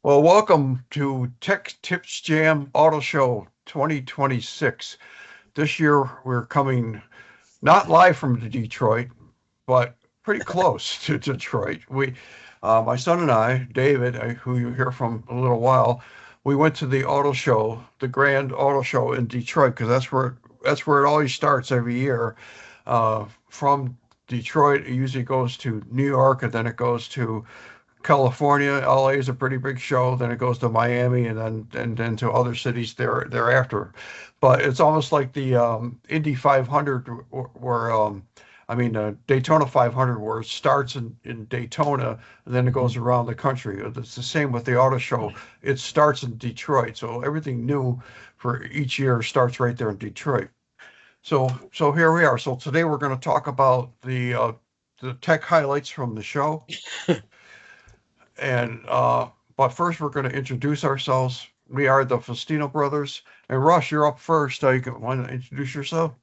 Well, welcome to Tech Tips Jam Auto Show 2026. This year we're coming not live from Detroit, but pretty close to Detroit. My son and I, David, who you hear from a little while, we went to the auto show, the Grand Auto Show in Detroit, because that's where it always starts every year. From Detroit, it usually goes to New York, and then it goes to California. LA is a pretty big show. Then it goes to Miami, and then to other cities thereafter. But it's almost like the Indy 500, Daytona 500, where it starts in Daytona and then it goes around the country. It's the same with the auto show. It starts in Detroit, so everything new for each year starts right there in Detroit. So here we are. So today we're going to talk about the tech highlights from the show. And but first, we're going to introduce ourselves. We are the Fustino brothers. And Russ, you're up first. You want to introduce yourself?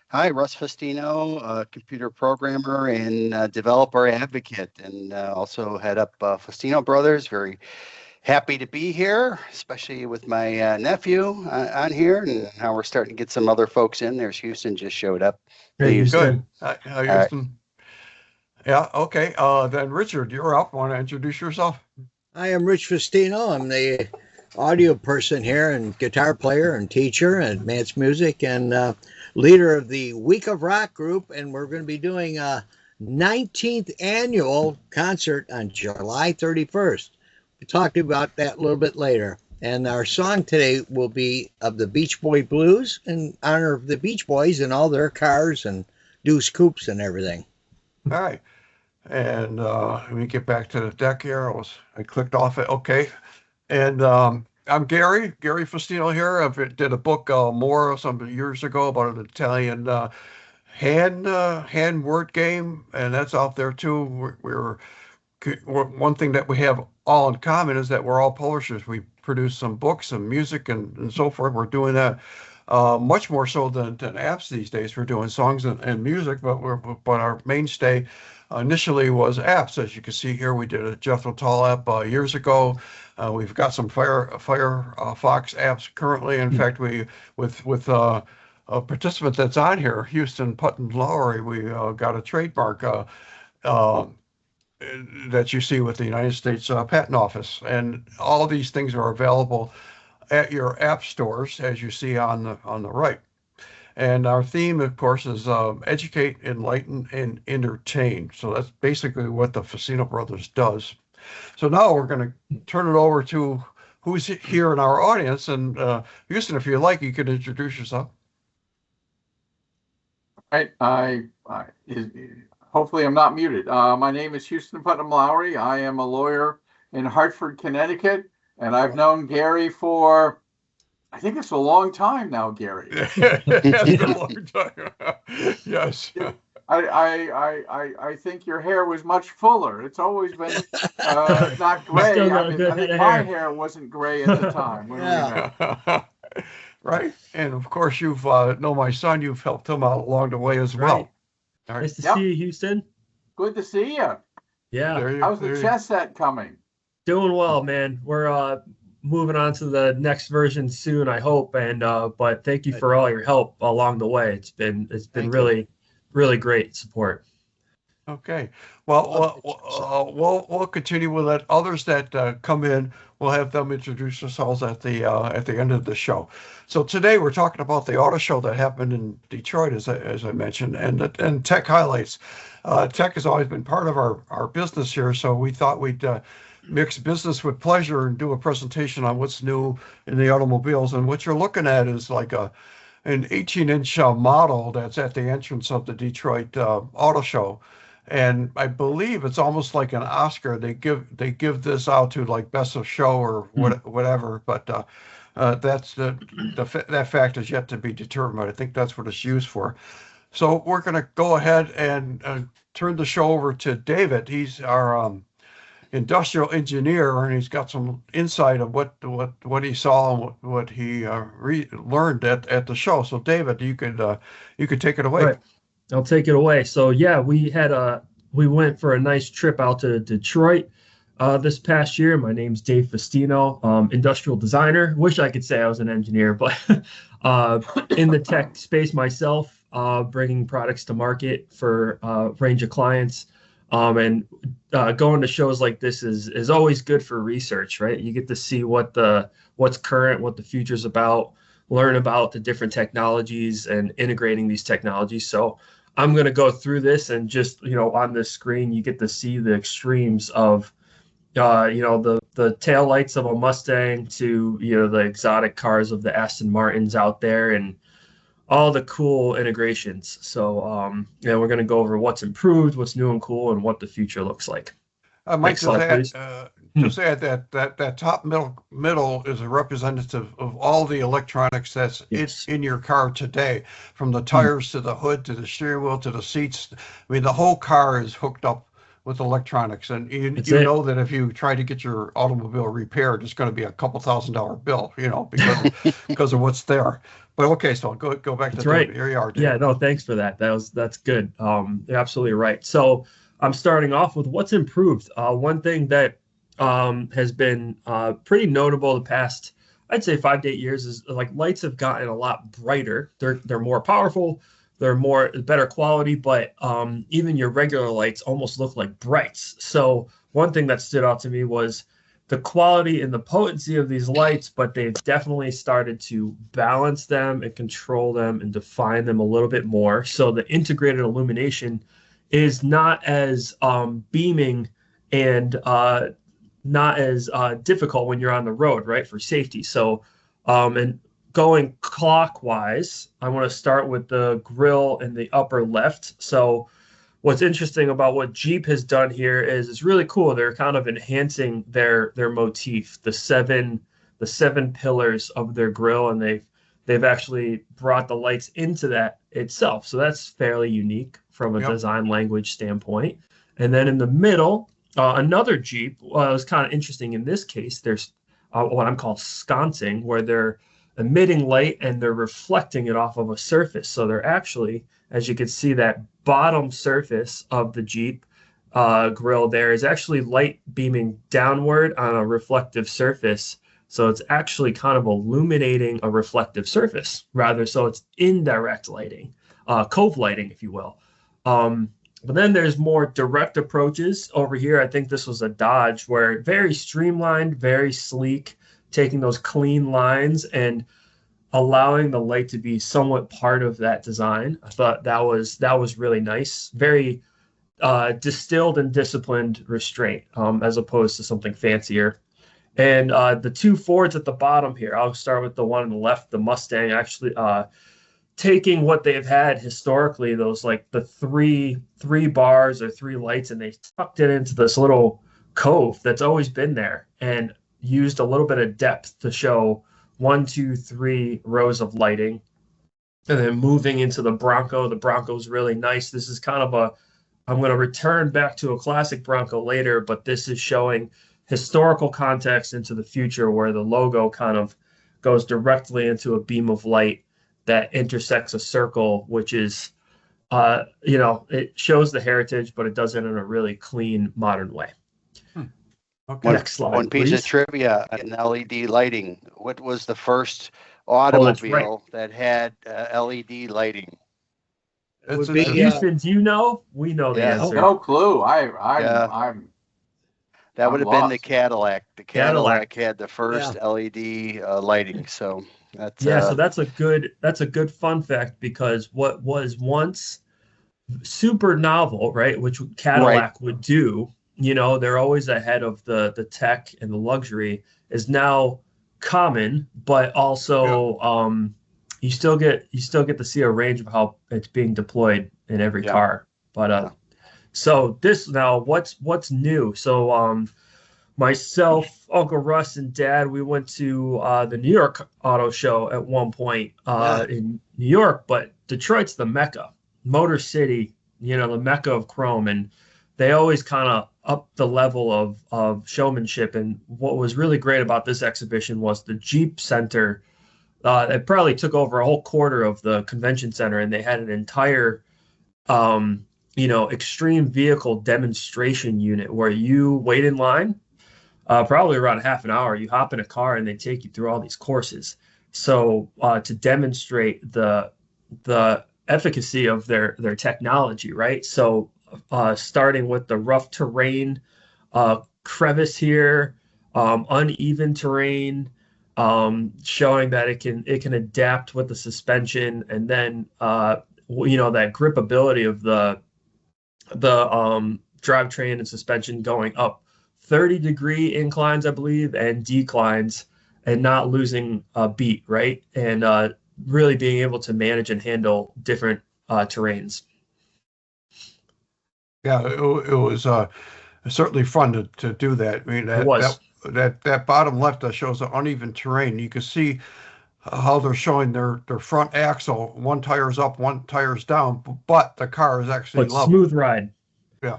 Hi, Russ Fustino, computer programmer and developer advocate, and also head up Fustino Brothers. Very happy to be here, especially with my nephew on here, and now we're starting to get some other folks in. There's Houston just showed up. Hey, Houston. Good. Hi, Houston. Yeah, okay. Then Richard, you're up. Want to introduce yourself? I am Rich Fustino. I'm the audio person here and guitar player and teacher and Advanced Music and leader of the Week of Rock group. And we're going to be doing a 19th annual concert on July 31st. We'll talk about that a little bit later. And our song today will be of the Beach Boy Blues in honor of the Beach Boys and all their cars and Deuce Coupes and everything. All right. And let me get back to the deck here. I clicked off it. Okay. And I'm Gary Fustino here. I did a book more some years ago about an Italian hand word game, and that's out there too. We're one thing that we have all in common is that we're all publishers. We produce some books and music and so forth. We're doing that much more so than apps these days. We're doing songs and music, but our mainstay initially was apps. As you can see here, we did a Jethro Tull app years ago. We've got some Firefox apps currently. In fact, we with a participant that's on here, Houston Putnam Lowry, we got a trademark that you see with the United States Patent Office, and all of these things are available at your app stores, as you see on the right. And our theme, of course, is educate, enlighten, and entertain. So that's basically what the Fustino Brothers does. So now we're going to turn it over to who's here in our audience. And Houston, if you like, you can introduce yourself. Right. Hopefully I'm not muted. My name is Houston Putnam Lowry. I am a lawyer in Hartford, Connecticut, and I've known Gary for, I think it's a long time now, Gary. It's a long time. Yes. I think your hair was much fuller. It's always been not gray. I think my hair wasn't gray at the time when we met. Right. And of course, you've know my son. You've helped him out along the way as well. Right. Nice to see you, Houston. Good to see you. Yeah. How's the chess set coming? Doing well, man. We're moving on to the next version soon, I hope. And but thank you for all your help along the way. It's been really great support. Okay. Well, we'll continue with that. Others that come in, we'll have them introduce themselves at the end of the show. So today we're talking about the auto show that happened in Detroit, as I mentioned, and tech highlights. Tech has always been part of our business here, so we thought we'd mix business with pleasure and do a presentation on what's new in the automobiles. And what you're looking at is like an 18-inch model that's at the entrance of the Detroit Auto Show. And I believe it's almost like an Oscar. They give this out to like best of show or whatever, but that's that fact is yet to be determined. I think that's what it's used for. So we're going to go ahead and turn the show over to David. He's our industrial engineer, and he's got some insight of what he saw and what he learned at the show. So David, you could take it away. Right. I'll take it away. So yeah, we went for a nice trip out to Detroit. this past year. My name's Dave Fustino, industrial designer. Wish I could say I was an engineer, but in the tech space myself, bringing products to market for a range of clients. And going to shows like this is always good for research, right? You get to see what's current, what the future's about, learn about the different technologies and integrating these technologies. So I'm going to go through this, and just, on this screen, you get to see the extremes of, the tail lights of a Mustang to, the exotic cars of the Aston Martins out there, and all the cool integrations. So, we're going to go over what's improved, what's new and cool, and what the future looks like. I might Next slide, please. just add that top middle is a representative of all the electronics that's Yes. in your car today, from the tires to the hood to the steering wheel to the seats. I mean, the whole car is hooked up with electronics, and you know that if you try to get your automobile repaired, it's going to be a couple $1,000 bill, because of what's there. But okay, so go back to That's right. Here you are, Dave. Yeah, no, thanks for that. That's good. You're absolutely right. So I'm starting off with what's improved. One thing that has been pretty notable the past, I'd say 5 to 8 years, is like lights have gotten a lot brighter. They're more powerful. They're better quality, but even your regular lights almost look like brights. So one thing that stood out to me was the quality and the potency of these lights, but they've definitely started to balance them and control them and define them a little bit more. So the integrated illumination is not as beaming and not as difficult when you're on the road, right, for safety. So, and going clockwise, I want to start with the grille in the upper left. So what's interesting about what Jeep has done here is it's really cool. They're kind of enhancing their motif, the seven pillars of their grille, and they've actually brought the lights into that itself. So that's fairly unique from a design language standpoint. And then in the middle, another Jeep was kind of interesting. In this case, there's what I'm called sconcing, where they're emitting light and they're reflecting it off of a surface. So they're actually, as you can see, that bottom surface of the Jeep grille there is actually light beaming downward on a reflective surface. So it's actually kind of illuminating a reflective surface rather. So it's indirect lighting, cove lighting, if you will. But then there's more direct approaches over here. I think this was a Dodge, where very streamlined, very sleek, taking those clean lines and allowing the light to be somewhat part of that design. I thought that was really nice. Very distilled and disciplined restraint, as opposed to something fancier. And the two Fords at the bottom here, I'll start with the one on the left, the Mustang, actually taking what they've had historically, those like the three bars or three lights, and they tucked it into this little cove that's always been there, and used a little bit of depth to show 1, 2, 3 rows of lighting. And then moving into the Bronco. The Bronco's really nice. This is kind of I'm going to return back to a classic Bronco later, but this is showing historical context into the future, where the logo kind of goes directly into a beam of light that intersects a circle, which is, it shows the heritage, but it does it in a really clean, modern way. Okay. Next slide, One piece please. of trivia in LED lighting. What was the first automobile that had LED lighting? It's Would an be, Houston, do you know? We know the Yeah. answer. No clue. That would have been the lost. Cadillac. The Cadillac. Cadillac had the first LED lighting. So that's So that's a good fun fact, because what was once super novel, right, which Cadillac would do, they're always ahead of the tech and the luxury, is now common, but also you still get to see a range of how it's being deployed in every car. But so this now, what's new? So myself, Uncle Russ, and Dad, we went to the New York Auto Show at one point in New York, but Detroit's the Mecca, Motor City, the Mecca of chrome, and they always kind of up the level of showmanship. And what was really great about this exhibition was the Jeep Center. It probably took over a whole quarter of the convention center, and they had an entire extreme vehicle demonstration unit where you wait in line probably around half an hour. You hop in a car and they take you through all these courses. So to demonstrate the efficacy of their technology, right? So starting with the rough terrain, crevice here, uneven terrain, showing that it can adapt with the suspension, and then that gripability of the drivetrain and suspension going up 30-degree inclines, I believe, and declines, and not losing a beat, right? And really being able to manage and handle different terrains. Yeah, it was certainly fun to do that. I mean, It was. that bottom left that shows the uneven terrain. You can see how they're showing their front axle. One tire's up, one tire's down, but the car is actually But level. smooth ride. Yeah.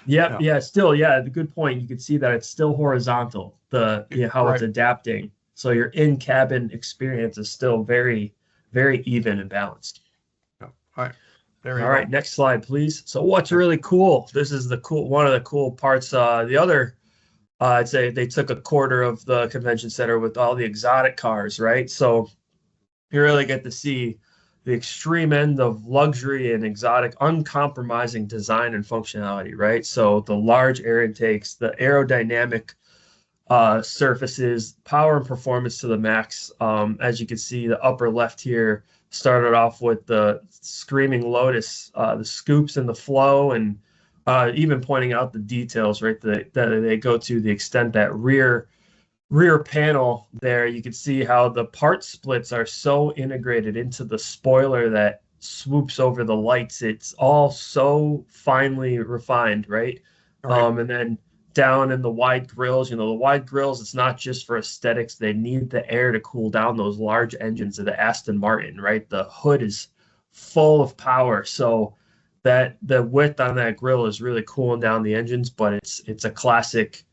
Yeah. Still, yeah. The good point. You can see that it's still horizontal. How Right. it's adapting. So your in-cabin experience is still very, very even and balanced. Yeah. All right. There you All go. right, next slide, please. So what's really cool? This is one of the cool parts. The other, I'd say they took a quarter of the convention center with all the exotic cars, right? So you really get to see the extreme end of luxury and exotic, uncompromising design and functionality, right? So the large air intakes, the aerodynamic surfaces, power and performance to the max. As you can see, the upper left here started off with the Screaming Lotus, the scoops and the flow, and even pointing out the details, right? That they go to the extent that rear panel there, you can see how the part splits are so integrated into the spoiler that swoops over the lights. It's all so finely refined, right? Right. And then down in the wide grills, the wide grills, it's not just for aesthetics. They need the air to cool down those large engines of the Aston Martin, right? The hood is full of power. So that the width on that grill is really cooling down the engines, but it's a classic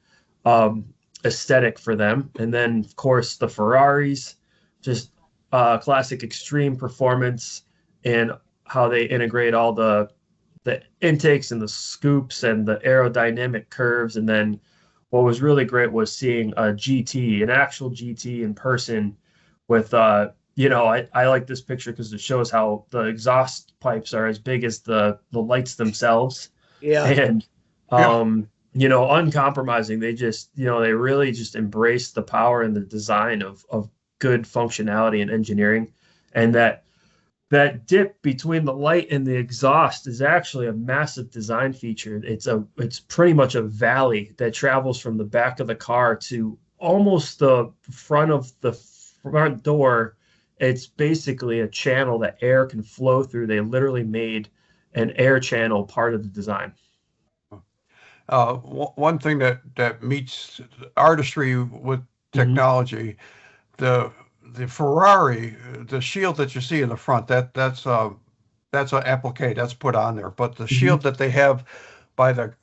aesthetic for them. And then of course the Ferraris, just classic extreme performance, and how they integrate all the intakes and the scoops and the aerodynamic curves. And then what was really great was seeing an actual GT in person with, I like this picture because it shows how the exhaust pipes are as big as the lights themselves. Yeah. And, uncompromising. They just, they really just embrace the power and the design of good functionality and engineering. And that dip between the light and the exhaust is actually a massive design feature. It's pretty much a valley that travels from the back of the car to almost the front of the front door. It's basically a channel that air can flow through. They literally made an air channel part of the design. One thing that meets artistry with technology, the Ferrari, the shield that you see in the front, that's an applique that's put on there. But the shield that they have by the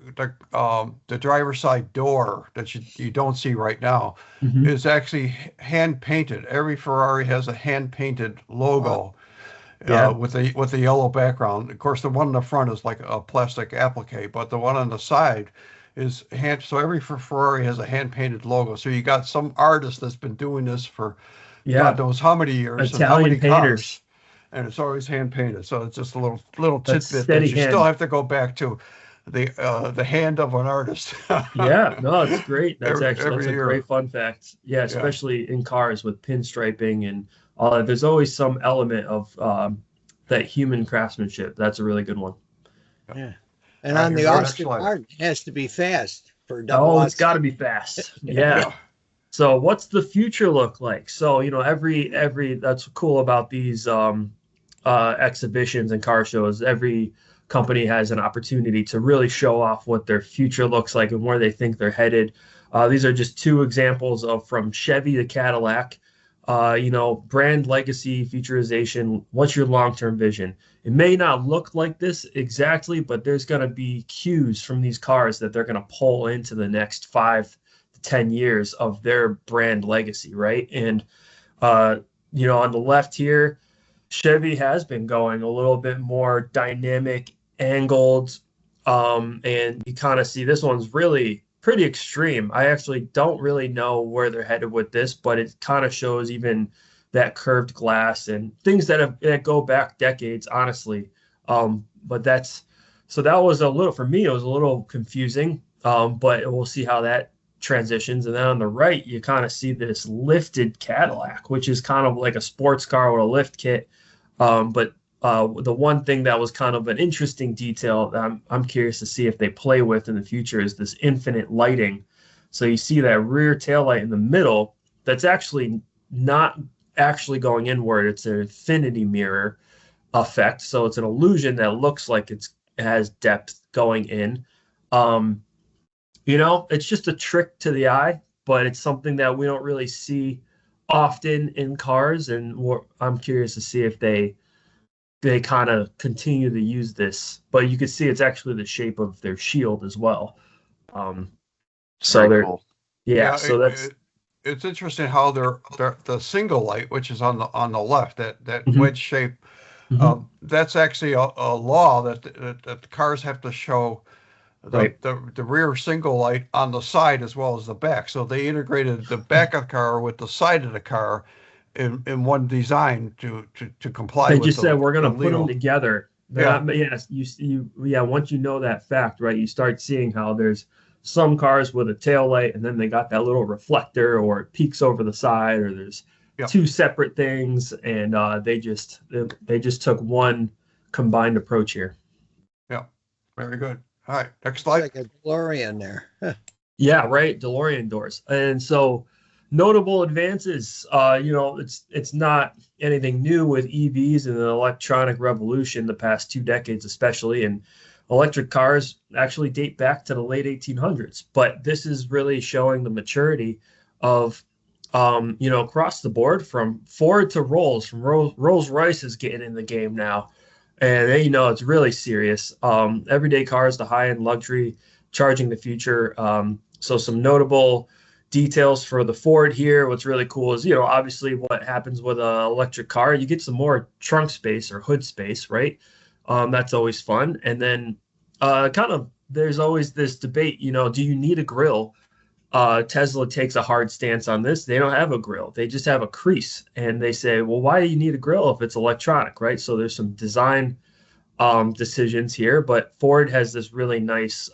driver's side door that you don't see right now is actually hand painted. Every Ferrari has a hand painted logo. With the yellow background. Of course, the one in the front is like a plastic applique, but the one on the side is hand. So every Ferrari has a hand painted logo. So you got some artist that's been doing this for God knows how many years, Italian and how many painters, cars, and it's always hand painted. So it's just a little tidbit steady that you hand. Still have to go back to the hand of an artist. Yeah, no, it's great. That's Every a year. great fun fact. Yeah, especially in cars with pinstriping and all that. There's always some element of that human craftsmanship. That's a really good one. Yeah. And on the Austin Martin, it has to be fast for double. It's got to be fast. Yeah. So what's the future look like? So, every that's cool about these exhibitions and car shows. Every company has an opportunity to really show off what their future looks like and where they think they're headed. These are just two examples from Chevy to Cadillac. Brand legacy, futurization. What's your long-term vision? It may not look like this exactly, but there's going to be cues from these cars that they're going to pull into the next 5 to 10 years of their brand legacy, right? And, on the left here, Chevy has been going a little bit more dynamic, angled, and you kind of see this one's really pretty extreme. I actually don't really know where they're headed with this, but it kind of shows even that curved glass and things that go back decades, honestly. But that was a little, for me, it was a little confusing. But we'll see how that transitions. And then on the right, you kind of see this lifted Cadillac, which is kind of like a sports car with a lift kit. But the one thing that was kind of an interesting detail that I'm curious to see if they play with in the future is this infinite lighting. So you see that rear taillight in the middle that's actually not actually going inward. It's an infinity mirror effect. So it's an illusion that looks like it has depth going in. It's just a trick to the eye, but it's something that we don't really see often in cars. And I'm curious to see if they kind of continue to use this. But you can see it's actually the shape of their shield as well. So they're cool. Yeah, so it's interesting how they're the single light, which is on the left, that Mhm. wedge shape. That's actually a law that the cars have to show Right. the rear single light on the side as well as the back. So they integrated the back of the car with the side of the car in one design to comply They with just said we're going to put them legal. together. Yes, once you know that fact, right, you start seeing how there's some cars with a tail light and then they got that little reflector or it peeks over the side, or there's Yep. two separate things, and they just took one combined approach here. Yeah, very good. All right, next It's slide. like a DeLorean there. Yeah, right. DeLorean doors. And so notable advances, it's not anything new with EVs and the electronic revolution the past 2 decades, especially. And electric cars actually date back to the late 1800s. But this is really showing the maturity of, across the board from Ford to Rolls, from Rolls-Royce is getting in the game now. And it's really serious. Everyday cars to high-end luxury, charging the future. So some notable details for the Ford here. What's really cool is, obviously what happens with an electric car, you get some more trunk space or hood space, right? That's always fun. And then there's always this debate, do you need a grill? Tesla takes a hard stance on this. They don't have a grill. They just have a crease. And they say, well, why do you need a grill if it's electronic, right? So there's some design decisions here. But Ford has this really nice,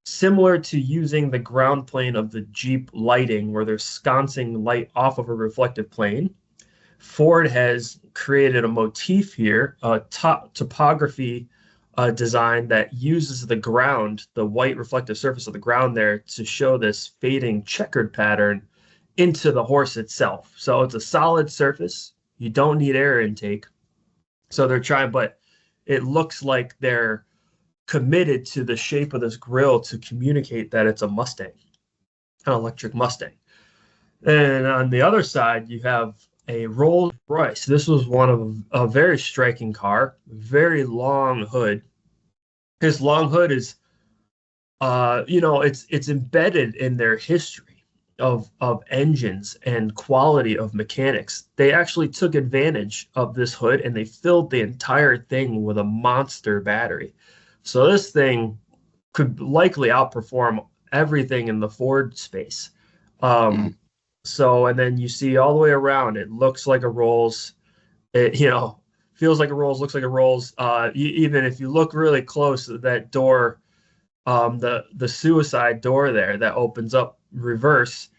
similar to using the ground plane of the Jeep lighting, where they're sconcing light off of a reflective plane. Ford has created a motif here, a topography design that uses the ground, the white reflective surface of the ground there, to show this fading checkered pattern into the horse itself. So it's a solid surface. You don't need air intake. So they're trying, but it looks like they're committed to the shape of this grille to communicate that it's a Mustang, an electric Mustang. And on the other side, you have a Rolls Royce. This was one of a very striking car, very long hood. His long hood is, it's embedded in their history of engines and quality of mechanics. They actually took advantage of this hood and they filled the entire thing with a monster battery. So this thing could likely outperform everything in the Ford space. So, and then you see all the way around, it looks like a Rolls. It, feels like a Rolls, looks like a Rolls. Even if you look really close, that door, the suicide door there that opens up reverse.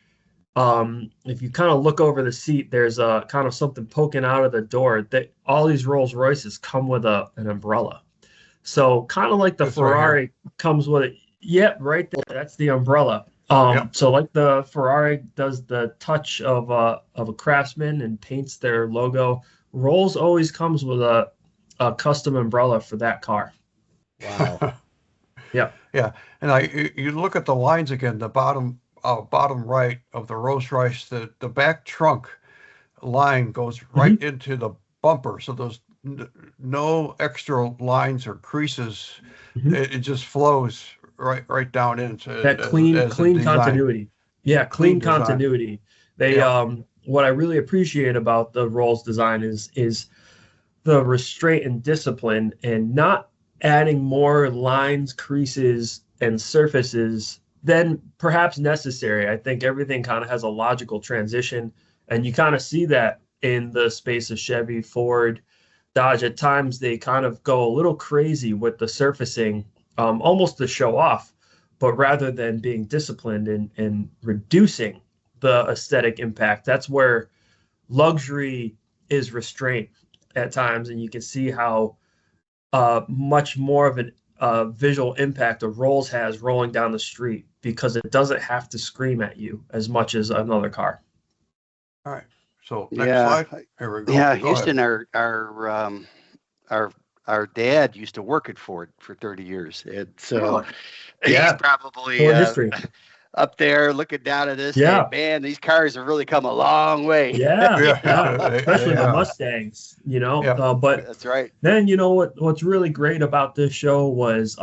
If you kind of look over the seat, there's a kind of something poking out of the door. That all these Rolls Royces come with an umbrella. So kind of like the Ferrari comes with it. Yep, right there. That's the umbrella. So like the Ferrari does the touch of a craftsman and paints their logo, Rolls always comes with a custom umbrella for that car. Wow. Yeah. And you look at the lines again, the bottom right of the Rolls Royce, the back trunk line goes right into the bumper. So there's no extra lines or creases. It just flows right down into that clean continuity. Yeah, clean continuity. They what I really appreciate about the Rolls design is the restraint and discipline, and not adding more lines, creases, and surfaces then perhaps necessary. I think everything kind of has a logical transition, and you kind of see that in the space of Chevy, Ford, Dodge. At times they kind of go a little crazy with the surfacing, almost to show off, but rather than being disciplined and reducing the aesthetic impact, that's where luxury is restraint at times, and you can see how much more of an visual impact a Rolls has rolling down the street because it doesn't have to scream at you as much as another car. All right. So next slide. Here we go. Yeah, Go Houston, ahead. our dad used to work at Ford for 30 years. And so Really? Yeah. he's probably Ford history. up there looking down at this. Yeah. Saying, man, these cars have really come a long way. Yeah, Yeah. especially the Yeah. Mustangs, Yeah. but That's right. then what's really great about this show was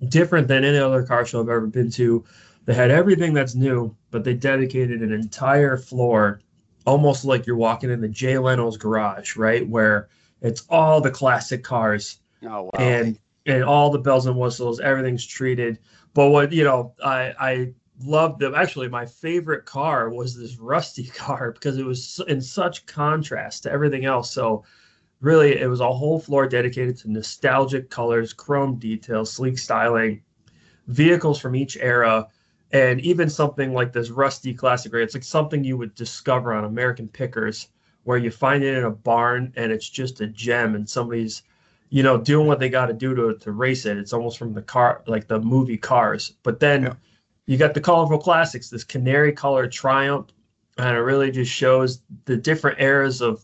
different than any other car show I've ever been to. They had everything that's new, but they dedicated an entire floor, almost like you're walking into Jay Leno's garage, right? Where it's all the classic cars Oh, wow. and all the bells and whistles, everything's treated. But what, I loved them. Actually, my favorite car was this rusty car because it was in such contrast to everything else. So really, it was a whole floor dedicated to nostalgic colors, chrome details, sleek styling, vehicles from each era, and even something like this rusty classic gray. It's like something you would discover on American Pickers, where you find it in a barn and it's just a gem, and somebody's, doing what they got to do to race it. It's almost from the car, like the movie Cars. But then you got the colorful classics, this canary colored Triumph, and it really just shows the different eras of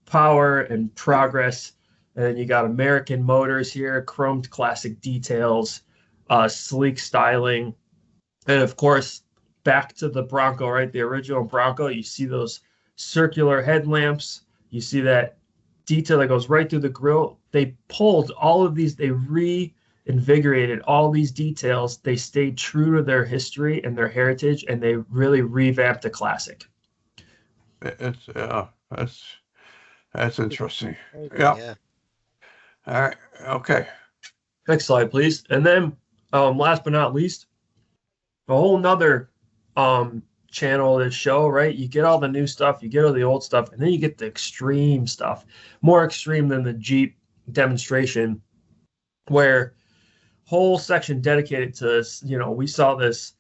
power and progress. And then you got American motors here, chromed classic details, sleek styling. And of course, back to the Bronco, right? The original Bronco, you see those circular headlamps. You see that detail that goes right through the grille. They pulled all of these, they reinvigorated all these details. They stayed true to their history and their heritage, and they really revamped the classic. It's that's interesting. Yeah. All right. Okay. Next slide, please. And then last but not least, a whole nother channel of this show, right? You get all the new stuff, you get all the old stuff, and then you get the extreme stuff, more extreme than the Jeep demonstration, where whole section dedicated to this. We saw this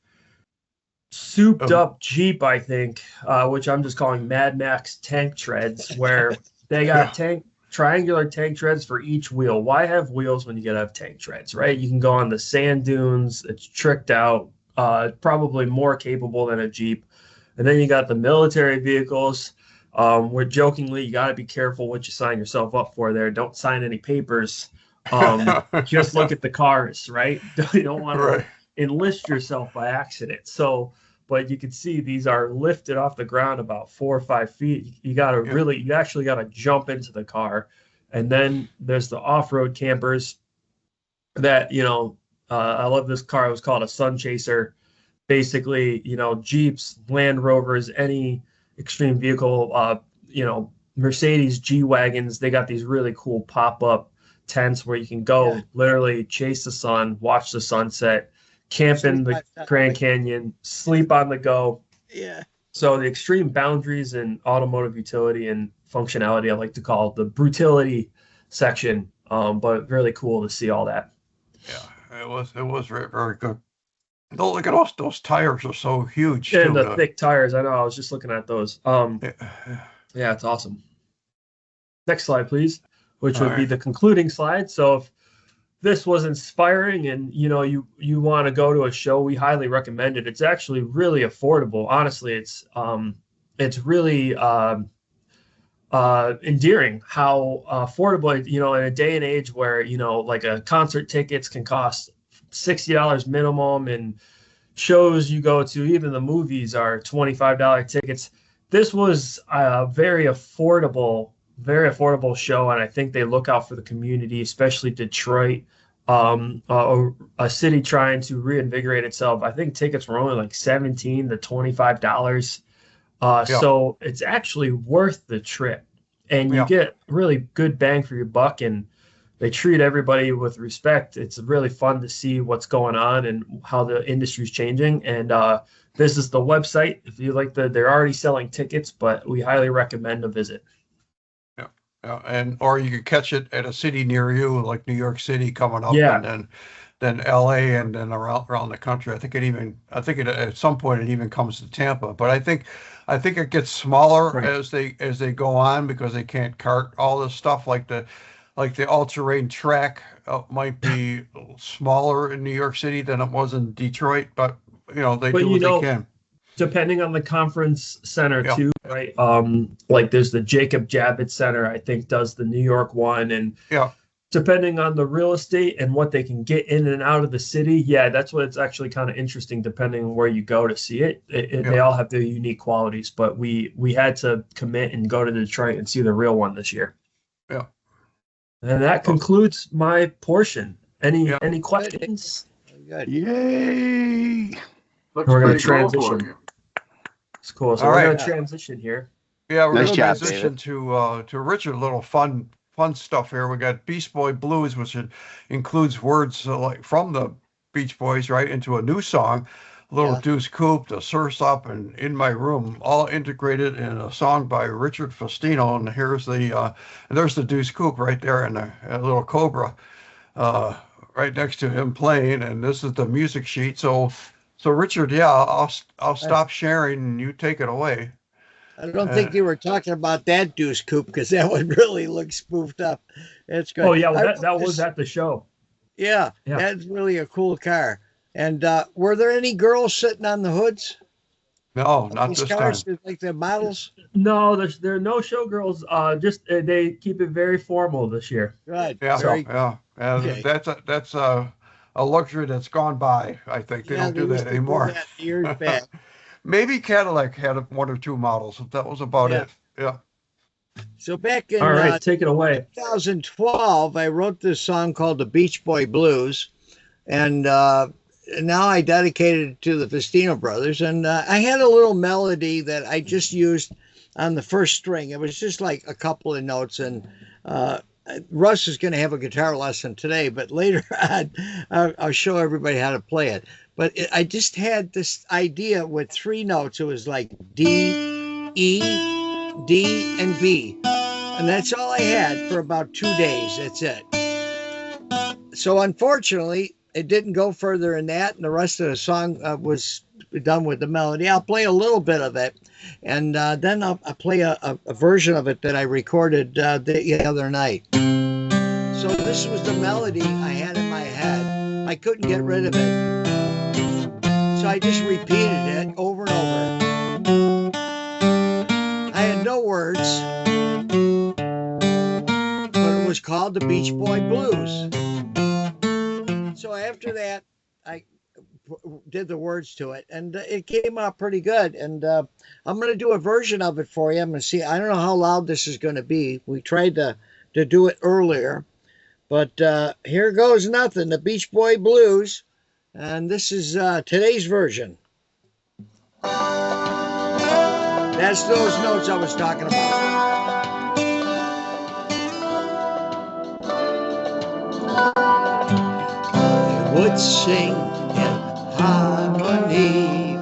souped up Jeep, I think, which I'm just calling Mad Max tank treads, where they got triangular tank treads for each wheel. Why have wheels when you gotta have tank treads, right? You can go on the sand dunes. It's tricked out, probably more capable than a Jeep. And then you got the military vehicles, where jokingly you got to be careful what you sign yourself up for there. Don't sign any papers. Just look at the cars, right? You don't want to enlist yourself by accident. So, but you can see these are lifted off the ground about 4 or 5 feet. You got to you actually got to jump into the car. And then there's the off-road campers that, I love this car. It was called a Sun Chaser. Basically, Jeeps, Land Rovers, any extreme vehicle, Mercedes G-Wagons, they got these really cool pop-up tents where you can go literally chase the sun, watch the sunset, camp in the Grand Canyon, sleep on the go. Yeah. So the extreme boundaries in automotive utility and functionality, I like to call it the brutality section, but really cool to see all that. Yeah, it was very, very good. Don't look at those tires are so huge. And the thick tires. I know. I was just looking at those. Yeah, it's awesome. Next slide, please, which would be the concluding slide. So if this was inspiring and you want to go to a show, we highly recommend it. It's actually really affordable. Honestly, it's really endearing how affordable, in a day and age where, like a concert tickets can cost $60 minimum, and shows you go to, even the movies, are $25 tickets. This was a very affordable show, and I think they look out for the community, especially Detroit, a city trying to reinvigorate itself. I think tickets were only like $17 to $25. So it's actually worth the trip, and you get really good bang for your buck. And they treat everybody with respect. It's really fun to see what's going on and how the industry's changing. And this is the website. If you like they're already selling tickets, but we highly recommend a visit. And or you could catch it at a city near you, like New York City coming up, Yeah. and then LA, and then around the country. I think it at some point it even comes to Tampa. But I think it gets smaller Right. as they go on, because they can't cart all this stuff, like the all-terrain track might be smaller in New York City than it was in Detroit, but they do what they can. Depending on the conference center Yeah. too, right? Like there's the Jacob Javits Center, I think, does the New York one, and Yeah. depending on the real estate and what they can get in and out of the city, yeah, that's what it's actually kind of interesting. Depending on where you go to see it, they all have their unique qualities. But we had to commit and go to Detroit and see the real one this year. Yeah. And that concludes my portion. Any questions? Good. Yay! Looks We're gonna pretty cool for transition. you. It's cool. So All we're right. going to transition here. Yeah, we're Nice going to job, transition to Richard. A little fun stuff here. We got Beach Boy Blues, which includes words like from the Beach Boys, right, into a new song. Little Deuce Coupe, The Surf's Up, and In My Room, all integrated in a song by Richard Fustino. And here's there's the Deuce Coupe right there, and a little Cobra right next to him playing. And this is the music sheet. So Richard, I'll stop sharing and you take it away. I don't think you were talking about that Deuce Coupe, because that would really look spoofed up. It's good. Oh yeah, well, that was at the show. Yeah, that's really a cool car. And were there any girls sitting on the hoods? No, not These this cars, time. like the models? No, there are no showgirls. Just they keep it very formal this year. Right. Yeah. And Okay. that's a luxury that's gone by. I think they don't do that anymore. That years back. Maybe Cadillac had one or two models. That was about it. Yeah. So back in All right, take it away. 2012, I wrote this song called The Beach Boy Blues, and now I dedicated it to the Fustino brothers. And I had a little melody that I just used on the first string. It was just like a couple of notes, and Russ is going to have a guitar lesson today, but later on, I'll show everybody how to play it. But I just had this idea with three notes. It was like D, E, D, and B. And that's all I had for about 2 days. That's it. So unfortunately, it didn't go further than that. And the rest of the song was done with the melody. I'll play a little bit of it. And then I'll play a version of it that I recorded the other night. So this was the melody I had in my head. I couldn't get rid of it. So I just repeated it over and over. I had no words, but it was called the Beach Boy Blues. So after that, I did the words to it, and it came out pretty good. And I'm going to do a version of it for you. I'm going to see. I don't know how loud this is going to be. We tried to do it earlier, but here goes nothing. The Beach Boy Blues. And this is today's version. That's those notes I was talking about. They would sing in harmony,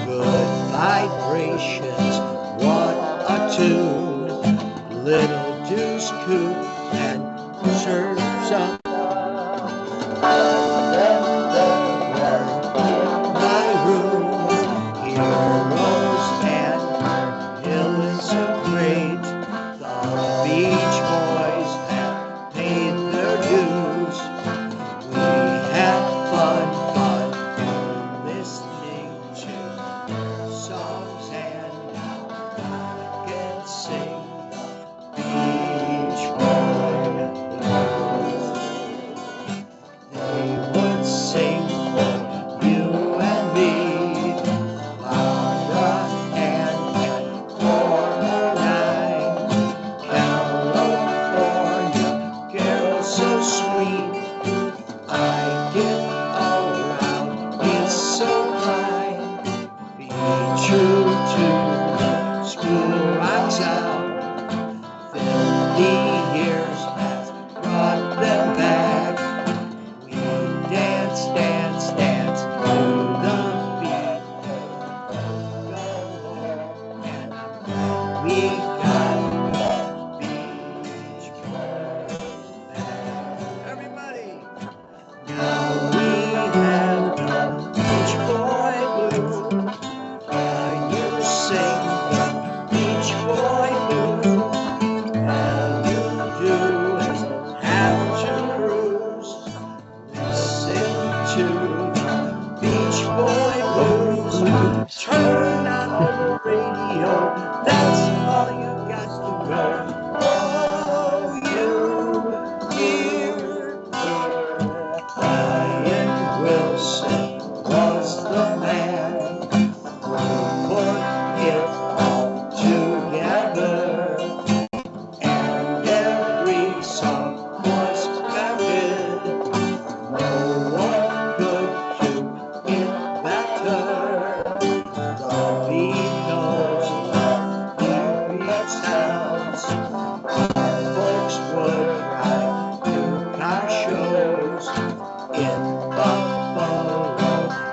good vibrations, what a tune. Little Deuce Coupe and Surf's Up. we got the Beach Boys back. Everybody. Now we have the Beach Boy blues. Now you sing the Beach Boy blues. All you do is have to cruise. Listen to the Beach Boy blues. Turn on the radio. That's all you got to go. Oh, you hear Brian Wilson was the man who put it all together, and every song was crafted. No one could do it better. The Beatles loved the beach sounds. Folks would ride to car shows in Buffalo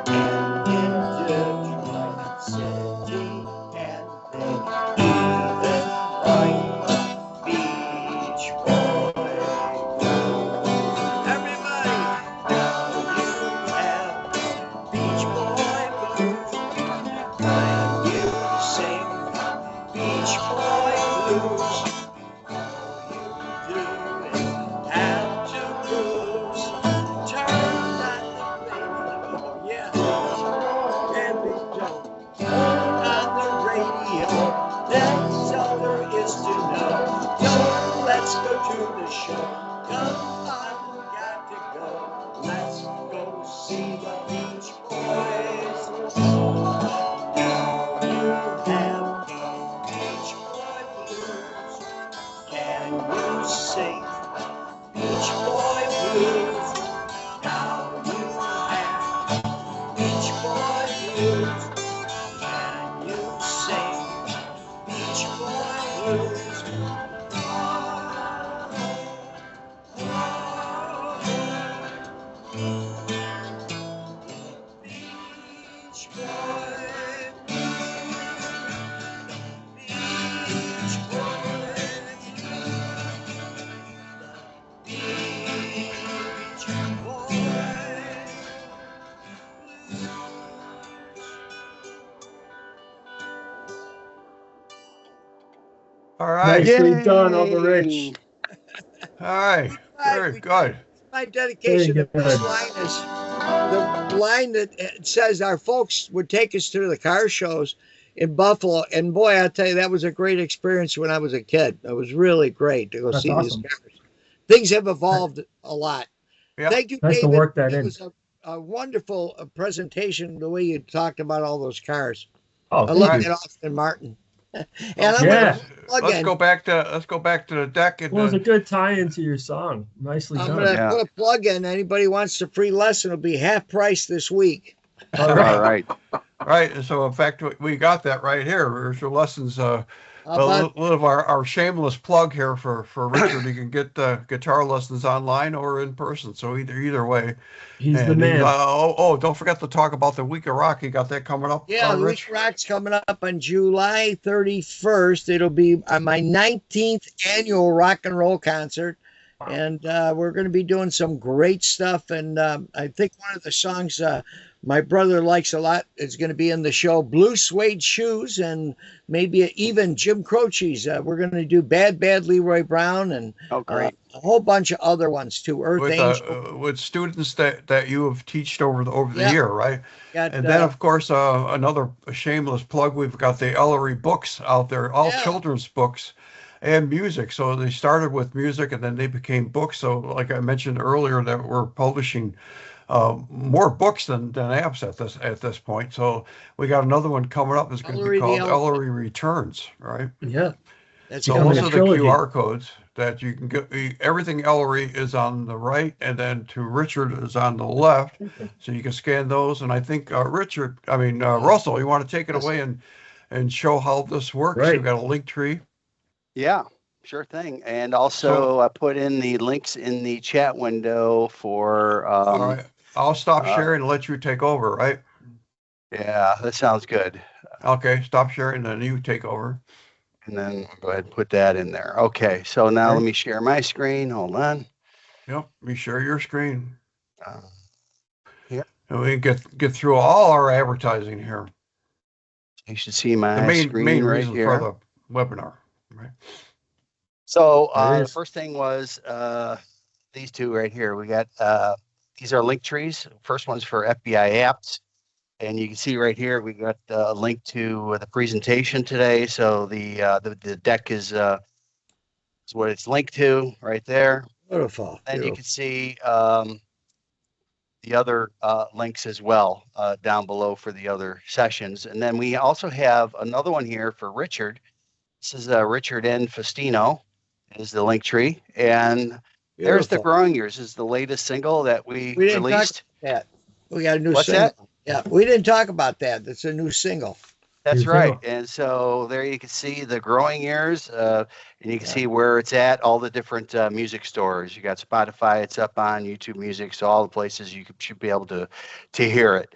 and in Detroit City, and they even like the Beach Boys. Everybody, now you have the Beach Boy blues, and you sing the Beach Boy blues. All you do is have to cruise. Turn on the radio, yeah, and we don't. Turn on the radio, that's all there is to know. Yo, let's go to the show. Come on, we got to go. Let's go see the Beach Boys. Now you have the Beach Boy blues. Can you sing Beach Boy blues? Now you have Beach Boy blues. Can you sing Beach Boy blues? Beach Boy Beach All right. Nicely done, Uncle Rich. All right. Very good. My dedication to Very this good. line is the line that says our folks would take us to the car shows in Buffalo. And boy, I tell you, that was a great experience when I was a kid. It was really great to go That's see awesome. these cars. Things have evolved a lot. Yeah. Thank you, Nice to David. work that It in. was a wonderful presentation, the way you talked about all those cars. Oh, I thank love you. it, Austin Martin. And Okay. I'm Yeah. going to plug Let's in. go back to the deck and Well, it was a good tie into your song. Nicely I'm done. going to Yeah. put a plug in. Anybody wants a free lesson, it'll be half price this week. All All right. right. right. And so in fact we got that right here. There's your lessons. How A about little of our shameless plug here for Richard. You can get guitar lessons online or in person. So either way. He's the And man. don't forget to talk about the Week of Rock. You got that coming up. Yeah, the Rich? Week Rock's coming up on July 31st. It'll be my 19th annual rock and roll concert. Wow. And we're going to be doing some great stuff. And I think one of the songs my brother likes a lot is going to be in the show, Blue Suede Shoes, and maybe even Jim Croce's. We're going to do Bad Bad Leroy Brown and Oh, great. a whole bunch of other ones too. Earth Angel. With students that you have taught over the Yeah. year, right? Got, And then, of course, another shameless plug. We've got the Ellery books out there, all Yeah. children's books and music. So they started with music and then they became books. So like I mentioned earlier, that we're publishing more books than apps at this point. So we got another one coming up. It's going to Ellery be the called Ellery Returns, right? Yeah. That's So becoming those a are the trilogy. QR codes that you can get. Everything Ellery is on the right, and then to Richard is on the left. So you can scan those. And I think Russell, you want to take it away and show how this works? Right. You've got a link tree. Yeah, sure thing. And also, I put in the links in the chat window for. All right. I'll stop uh, sharing and let you take over, right? Yeah, that sounds good. Okay, stop sharing and then you take over. And then we'll go ahead and put that in there. Okay, so now let me share my screen. Hold on. Yep. You share your screen. Here. And we get through all our advertising here. You should see my The screen main right reason here. for the webinar. Right. So the first thing was these two right here. We got these are link trees. First one's for FBIApps. And you can see right here, we got a link to the presentation today. So the deck is what it's linked to right there. Beautiful. And you can see the other links as well down below for the other sessions. And then we also have another one here for Richard. This is Richard N. Fustino is the link tree. And there's the Growing Years. This is the latest single that we didn't released. Talk about that. We got a new What's single. that? Yeah, we didn't talk about that. That's a new single. That's right. And so there you can see the Growing Years, and you can see where it's at, all the different music stores. You got Spotify, it's up on YouTube Music, so all the places you should be able to hear it.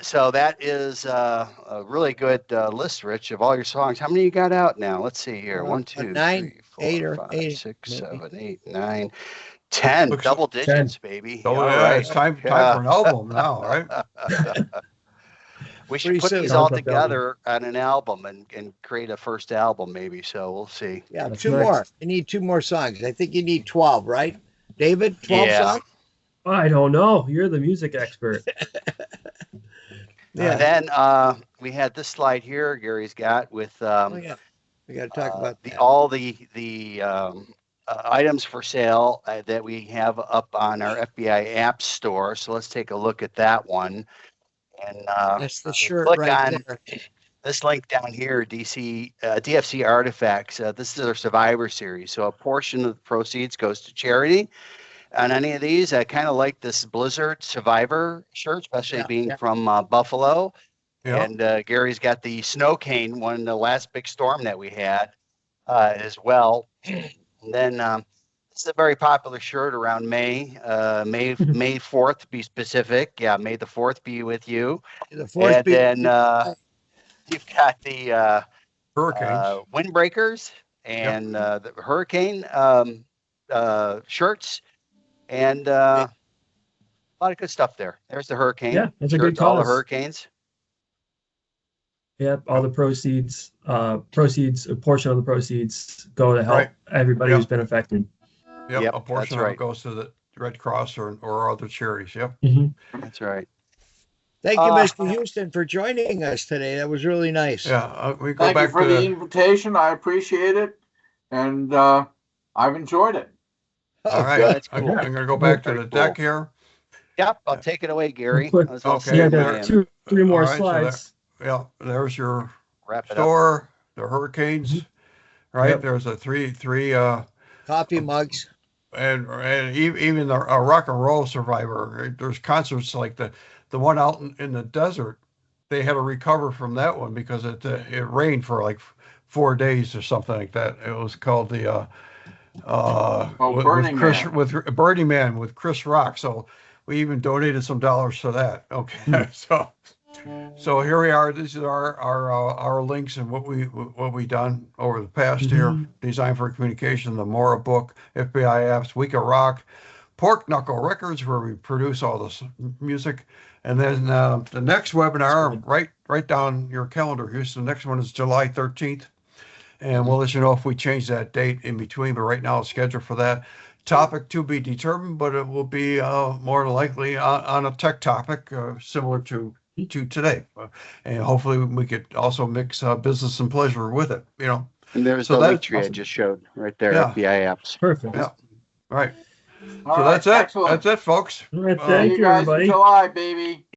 So that is a really good list, Rich, of all your songs. How many you got out now? Let's see here. 1, 2, 9, 3, 4, 5, 6, 7, 8, 9, 10. Looks Double digits, baby. Oh, all yeah, right. it's time for an album now, right? We should put these all together on an album and create a first album, maybe. So we'll see. Yeah, two more. You need 2 more songs. I think you need 12, right, David? 12 songs? I don't know. You're the music expert. Yeah. And then we had this slide here Gary's got with we got to talk about all the items for sale that we have up on our FBI Apps store. So let's take a look at that one. And that's the shirt click right on there. This link down here, DFC Artifacts. This is our Survivor series. So a portion of the proceeds goes to charity. On any of these, I kind of like this Blizzard Survivor shirt, especially being from Buffalo. Yeah. And Gary's got the Snow Cane one, the last big storm that we had as well. And then this is a very popular shirt around May 4th, to be specific. Yeah, May the 4th be with you. The 4th and then you've got the Hurricanes, windbreakers, and the hurricane shirts, and a lot of good stuff there. There's the hurricane. Yeah, that's a good cause. All the hurricanes. Yep, all the proceeds, a portion of the proceeds go to help everybody who's been affected. Yep, a portion of it goes to the Red Cross or other charities. Yep, that's right. Thank you, Mr. Houston, for joining us today. That was really nice. Yeah, we go Thank back you for to the invitation. I appreciate it, and I've enjoyed it. All right, that's cool. I'm going to go back to the deck here. Yep, I'll take it away, Gary. Okay, yeah, there are three more slides. So there's your Wrap it store, up. the hurricanes, right? Yep. There's a three coffee mugs, and even a rock and roll survivor. Right? There's concerts like the one out in the desert. They had to recover from that one because it rained for like 4 days or something like that. It was called the Burning Man with Chris Rock. So we even donated some dollars to that. Okay, so here we are. These are our links and what we done over the past year. Design for Communication, the Mora book, FBI Apps, Week of Rock, Pork Knuckle Records, where we produce all this music, and then the next webinar, write down your calendar, Houston. The next one is July 13th, and we'll let you know if we change that date in between. But right now, it's scheduled for that. Topic to be determined, but it will be more likely on a tech topic similar to today, and hopefully we could also mix business and pleasure with it. And there's the link tree I just showed right there. FBI Apps. Perfect. Yeah. Right. All so right, that's it. excellent. That's it, folks. All right, thank you, guys everybody. in July, baby.